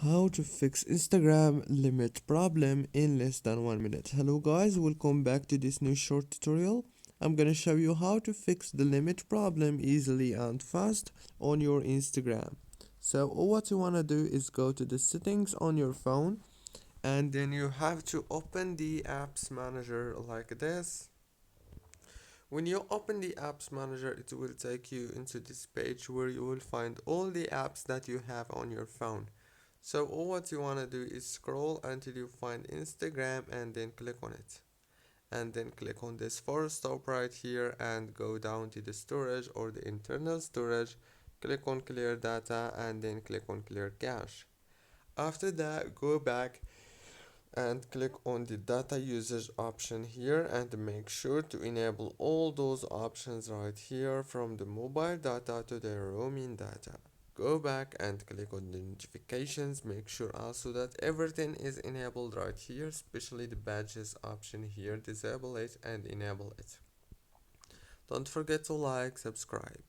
How to fix Instagram limit problem in less than 1 minute. Hello guys, welcome back to this new short tutorial. I'm gonna show you how to fix the limit problem easily and fast on your Instagram. So what you wanna do is go to the settings on your phone, and then you have to open the apps manager like this. When you open the apps manager, it will take you into this page where you will find all the apps that you have on your phone. So all what you want to do is scroll until you find Instagram and then click on it. And then click on this force stop right here and go down to the storage or the internal storage. Click on clear data and then click on clear cache. After that, go back and click on the data usage option here and make sure to enable all those options right here from the mobile data to the roaming data. Go back and click on the notifications. Make sure also that everything is enabled right here, especially the badges option here. Disable it and enable it. Don't forget to like, subscribe.